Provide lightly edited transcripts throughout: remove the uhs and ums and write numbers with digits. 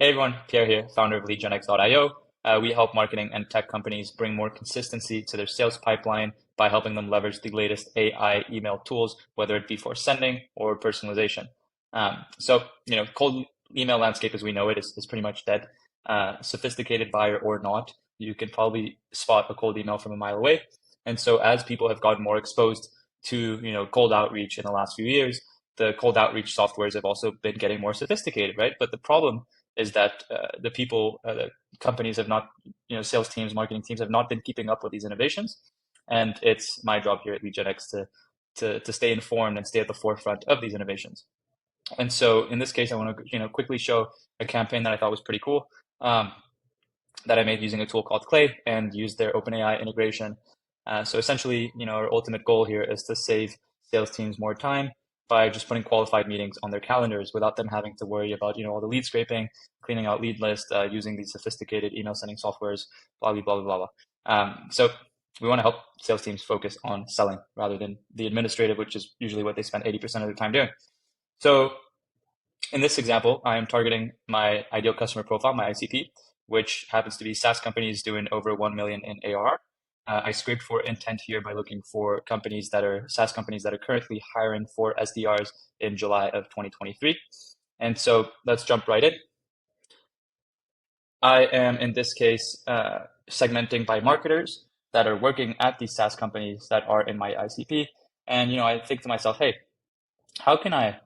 Hey everyone, Pierre here, founder of LeadGenX.io. We help marketing and tech companies bring more consistency to their sales pipeline by helping them leverage the latest AI email tools, whether it be for sending or personalization. Cold email landscape as we know it is pretty much dead. Sophisticated buyer or not, you can probably spot a cold email from a mile away. And so as people have gotten more exposed to, cold outreach in the last few years, the cold outreach softwares have also been getting more sophisticated, right? But the problem is that the companies have not, sales teams, marketing teams have not been keeping up with these innovations. And it's my job here at LeadGenX to stay informed and stay at the forefront of these innovations. And so in this case, I want to, quickly show a campaign that I thought was pretty cool, that I made using a tool called Clay and used their OpenAI integration. So essentially, our ultimate goal here is to save sales teams more time by just putting qualified meetings on their calendars without them having to worry about, all the lead scraping, cleaning out lead lists, using these sophisticated email sending softwares, blah, blah, blah, blah, blah. So we want to help sales teams focus on selling rather than the administrative, which is usually what they spend 80% of their time doing. So in this example, I am targeting my ideal customer profile, my ICP, which happens to be SaaS companies doing over 1 million in ARR. I scraped for intent here by looking for companies that are SaaS companies that are currently hiring for SDRs in July of 2023. And so let's jump right in. I am, in this case, segmenting by marketers that are working at these SaaS companies that are in my ICP. And, I think to myself, hey, how can I,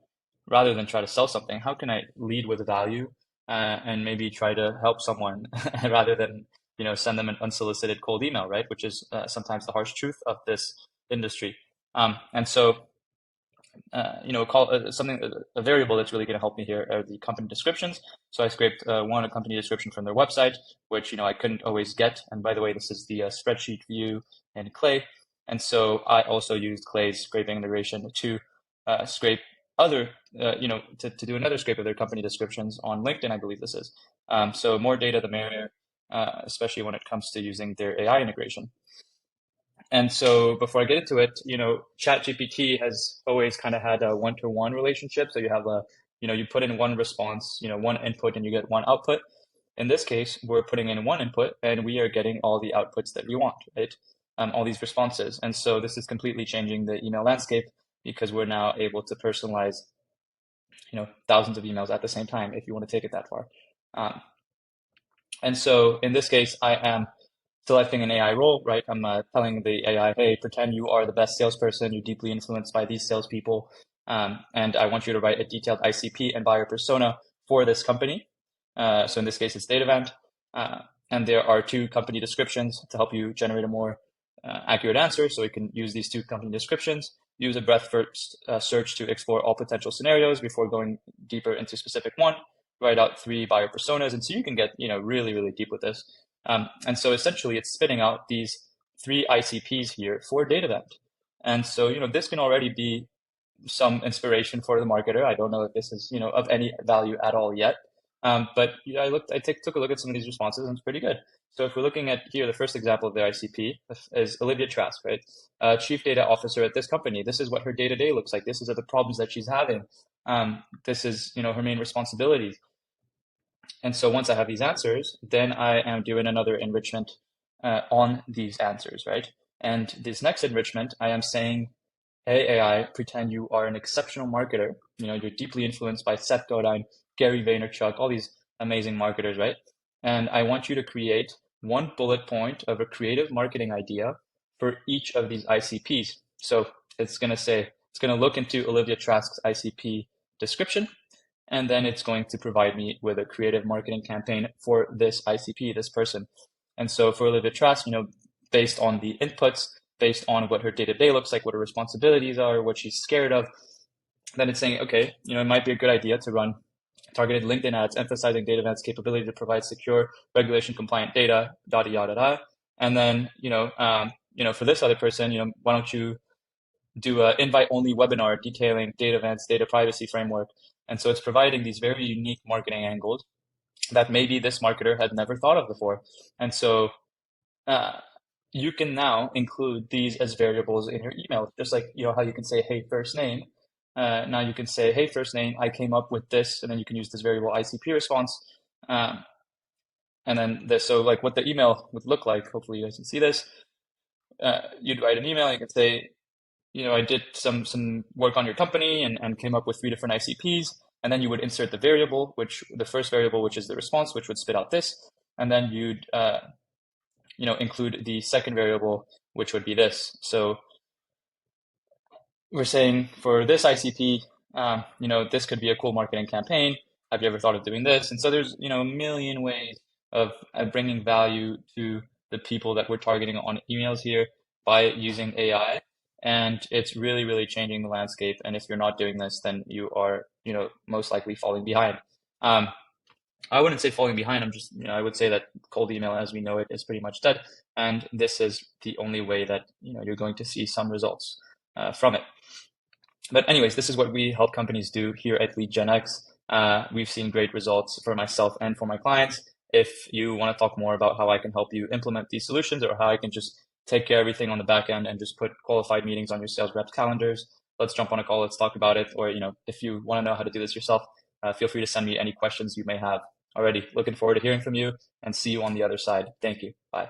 rather than try to sell something, how can I lead with value and maybe try to help someone rather than send them an unsolicited cold email, right? Which is sometimes the harsh truth of this industry. And so, a variable that's really going to help me here are the company descriptions. So I scraped a company description from their website, which I couldn't always get. And by the way, this is the spreadsheet view in Clay. And so I also used Clay's scraping integration to scrape other, to do another scrape of their company descriptions on LinkedIn, I believe this is. So more data, the merrier, especially when it comes to using their AI integration. And so before I get into it, ChatGPT has always kind of had a one-to-one relationship. So you have you put in one response, one input and you get one output. In this case, we're putting in one input and we are getting all the outputs that we want, right? All these responses. And so this is completely changing the email landscape because we're now able to personalize, thousands of emails at the same time if you want to take it that far. And so in this case, I am selecting an AI role, right? I'm telling the AI, hey, pretend you are the best salesperson. You're deeply influenced by these salespeople. And I want you to write a detailed ICP and buyer persona for this company. So in this case, it's Datavant. And there are 2 company descriptions to help you generate a more accurate answer. So we can use these 2 company descriptions, use a breadth first search to explore all potential scenarios before going deeper into specific one, write out 3 buyer personas. And so you can get, really, really deep with this. And so essentially it's spitting out these 3 ICPs here for Datavant. And so, this can already be some inspiration for the marketer. I don't know if this is, of any value at all yet. But I took a look at some of these responses and it's pretty good. So if we're looking at here, the first example of the ICP is Olivia Trask, right? Chief data officer at this company. This is what her day-to-day looks like. This is the problems that she's having. This is, her main responsibilities. And so once I have these answers, then I am doing another enrichment on these answers, right? And this next enrichment, I am saying, hey, AI, pretend you are an exceptional marketer. You're deeply influenced by Seth Godin, Gary Vaynerchuk, all these amazing marketers, right? And I want you to create one bullet point of a creative marketing idea for each of these ICPs. So it's going to look into Olivia Trask's ICP description, and then it's going to provide me with a creative marketing campaign for this ICP, this person. And so for Olivia Trask, based on the inputs, based on what her day-to-day looks like, what her responsibilities are, what she's scared of, then it's saying, okay, it might be a good idea to run targeted LinkedIn ads emphasizing Datavant's capability to provide secure, regulation-compliant data, yada, yada, yada. And then, for this other person, why don't you do an invite-only webinar detailing Datavant's data privacy framework. And so it's providing these very unique marketing angles that maybe this marketer had never thought of before. And so you can now include these as variables in your email, just like how you can say, hey, first name. Now you can say, hey, first name, I came up with this, and then you can use this variable ICP response Um, and then this, so like what the email would look like, hopefully you guys can see this. You'd write an email, you could say, I did some work on your company and came up with 3 different ICPs. And then you would insert the variable, which the first variable, which is the response, which would spit out this. And then you'd, include the second variable, which would be this. So we're saying for this ICP, this could be a cool marketing campaign. Have you ever thought of doing this? And so there's, a million ways of bringing value to the people that we're targeting on emails here by using AI. And it's really, really changing the landscape. And if you're not doing this, then you are, most likely falling behind. I wouldn't say falling behind. I'm just, I would say that cold email as we know it is pretty much dead. And this is the only way that, you're going to see some results from it. But anyways, this is what we help companies do here at LeadGenX. We've seen great results for myself and for my clients. If you want to talk more about how I can help you implement these solutions or how I can just take care of everything on the back end and just put qualified meetings on your sales reps' calendars, let's jump on a call. Let's talk about it. Or, if you want to know how to do this yourself, feel free to send me any questions you may have. Already looking forward to hearing from you and see you on the other side. Thank you. Bye.